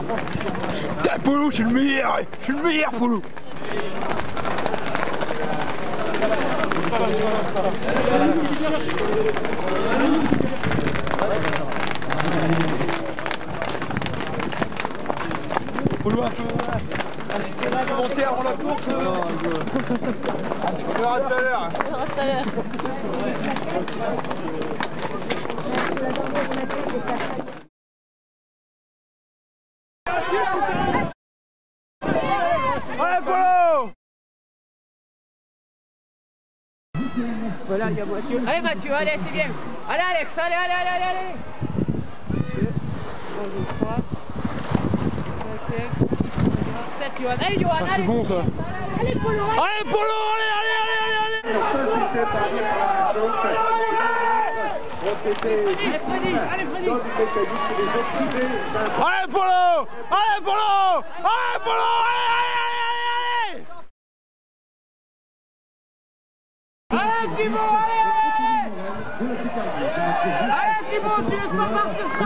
Putain, Polo, je suis le meilleur, Polo. Polo, un peu. Monter avant la course. On verra tout à l'heure. Allez, Polo! Voilà, il y a Mathieu. Allez Mathieu, allez, c'est bien. Allez Alex, allez. 1, 2, 3, 4, 5, 6, 7, Johan. Allez Johan, allez. C'est bon ça. Allez Polo, allez. Allez, Polo, allez. Allez Freddy. Allez, Polo! Allez, Thibaut, allez Thibaut, tu laisses pas partir ça.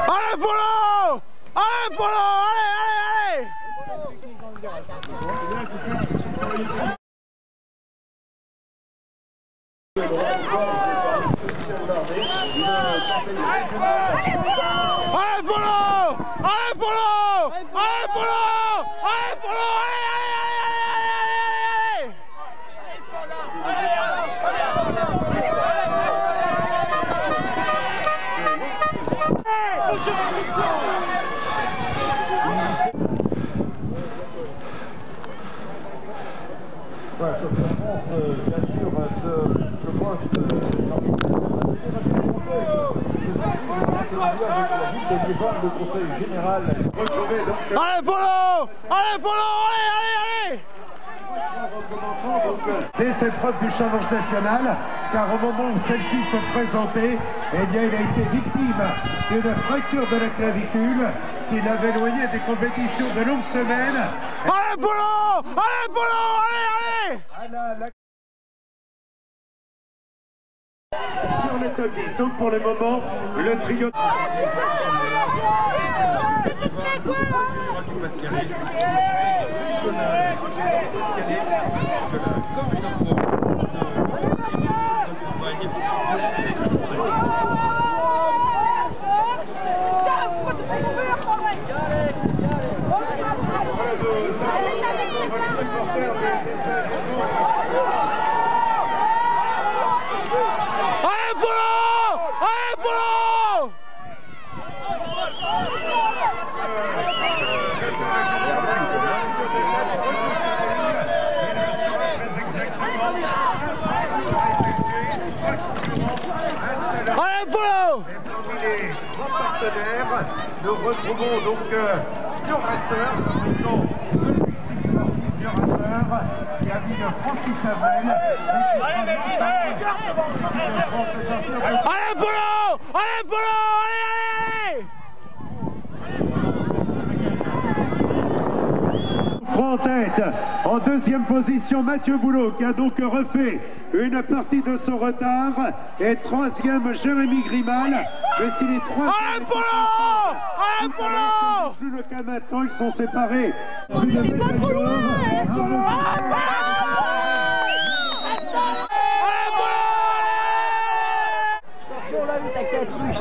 Allez, Polo! Allez! Voilà, cette réponse, bien sûr, je pense le conseil général. Allez, Polo! Allez! Des épreuves du challenge national, car au moment où celles-ci sont présentées, eh bien, il a été victime d'une fracture de la clavicule qui l'avait éloigné des compétitions de longues semaines. Allez, Polo! Sur le top 10, donc pour le moment, le trio... Nous retrouvons donc Bioracer, qui a mis Francis Avril. Allez, Polo! En tête, en deuxième position, Mathieu Boulot qui a donc refait une partie de son retard. Et troisième, Jérémy Grimal. Mais si les trois... Allez, Polo! Plus le cas maintenant, ils sont séparés. On n'est pas trop loin, Attention là, t'as 4 rues.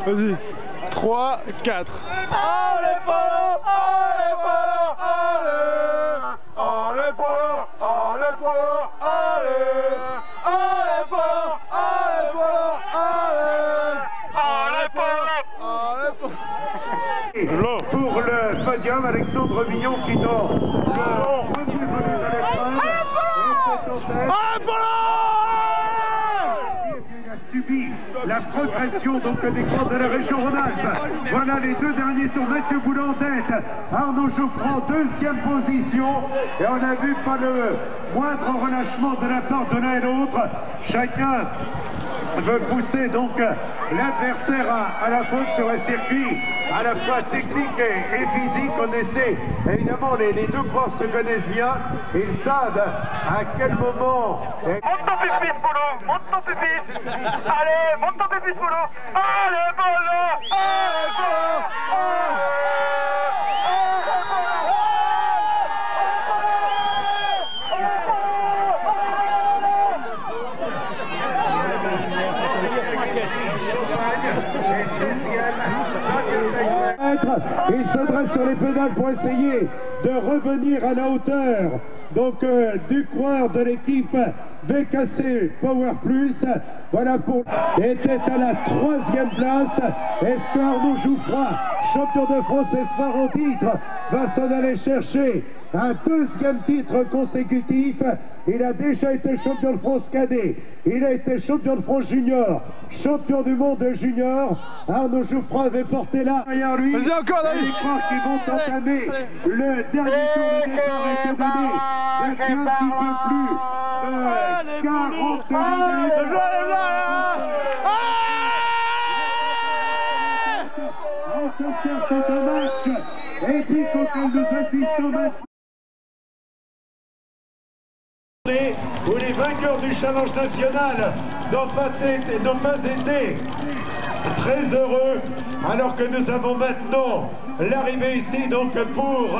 Vas-y, 3, 4. Allez Polo, allez Polo, allez. Allez Polo, allez Polo, allez. Allez Polo, allez Polo, allez. Allez Polo, allez Polo. Pour le podium, Alexandre Millon qui dans le premier volet de l'épreuve est en tête. Allez, Polo! Il a subi la progression donc des cours de la région Rhône-Alpes. Voilà les deux derniers tours. Mathieu Boulot en tête, Arnaud Jouffran deuxième position. Et on a vu pas le moindre relâchement de la part de l'un et l'autre. Chacun veut pousser donc l'adversaire à la faute sur un circuit à la fois technique et physique. On essaie, évidemment, les deux coureurs se connaissent bien, ils savent à quel moment... Monte ton pupille, Polo, monte ton pupille. Allez, monte ton pupille, Polo. Allez, Polo. Allez, Polo. Il se dresse sur les pédales pour essayer de revenir à la hauteur donc du coureur de l'équipe BKC Power Plus. Voilà pour était à la 3e place. Est-ce que Arnaud Jouffran, champion de France espoir en titre, va s'en aller chercher un 2e titre consécutif? Il a déjà été champion de France cadet, il a été champion de France junior, champion du monde junior. Arnaud Jouffran avait porté là derrière lui. Vas-y encore, David. Les coureurs qui vont entamer le dernier tour de départ a été donné depuis un petit peu plus de 40 minutes. On s'observe, c'est un match épique auquel nous assistons maintenant. Où les vainqueurs du challenge national n'ont pas été très heureux, alors que nous avons maintenant l'arrivée ici donc pour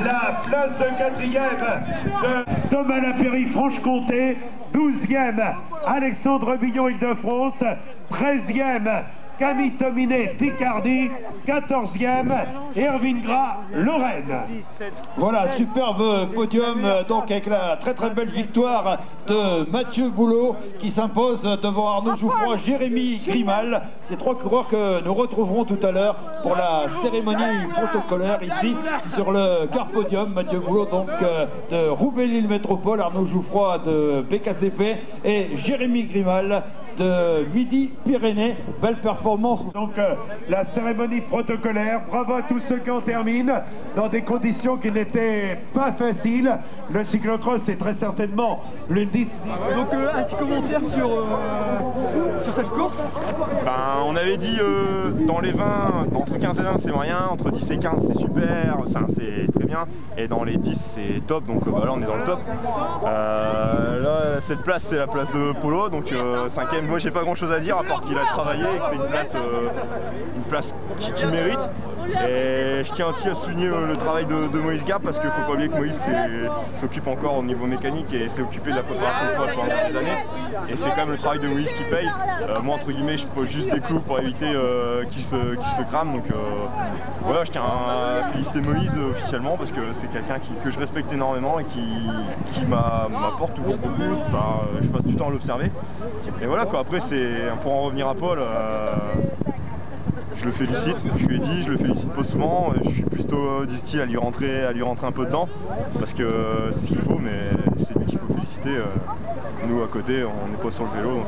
la place de 4e de Thomas Lapéry Franche-Comté, 12e Alexandre Billon Île-de-France, 13e Camille Tominet Picardie, 14e Erwin Gras Lorraine. Voilà, superbe podium donc avec la très belle victoire de Mathieu Boulot qui s'impose devant Arnaud Jouffran, Jérémy Grimal. Ces 3 coureurs que nous retrouverons tout à l'heure pour la cérémonie protocolaire ici sur le car podium. Mathieu Boulot donc de Roubaix-Lille Métropole, Arnaud Jouffran de BKCP et Jérémy Grimal de Midi-Pyrénées. Belle performance. Donc la cérémonie protocolaire, bravo à tous ceux qui en terminent dans des conditions qui n'étaient pas faciles. Le cyclocross est très certainement l'une des... Donc un petit commentaire sur cette course. Ben, on avait dit dans les 20, entre 15 et 20 c'est moyen, entre 10 et 15 c'est super, c'est très bien, et dans les 10 c'est top, donc voilà, on est dans le top. Là cette place c'est la place de Polo, donc 5e. Moi j'ai pas grand chose à dire à part qu'il a travaillé et que c'est une place qui mérite. Et je tiens aussi à souligner le travail de Moïse Gap, parce qu'il faut pas oublier que Moïse s'occupe encore au niveau mécanique et s'est occupé de la préparation de Paul pendant des années. Et c'est quand même le travail de Moïse qui paye. Moi entre guillemets je pose juste des clous pour éviter qu'il se crame. Donc voilà, je tiens à féliciter Moïse officiellement parce que c'est quelqu'un que je respecte énormément et qui m'apporte toujours beaucoup. Je passe du temps à l'observer. Et voilà quoi, après pour en revenir à Paul, je le félicite, je lui ai dit, je le félicite pas souvent, je suis plutôt du style à lui rentrer un peu dedans, parce que c'est ce qu'il faut, mais c'est lui qu'il faut féliciter. Nous à côté, on n'est pas sur le vélo, donc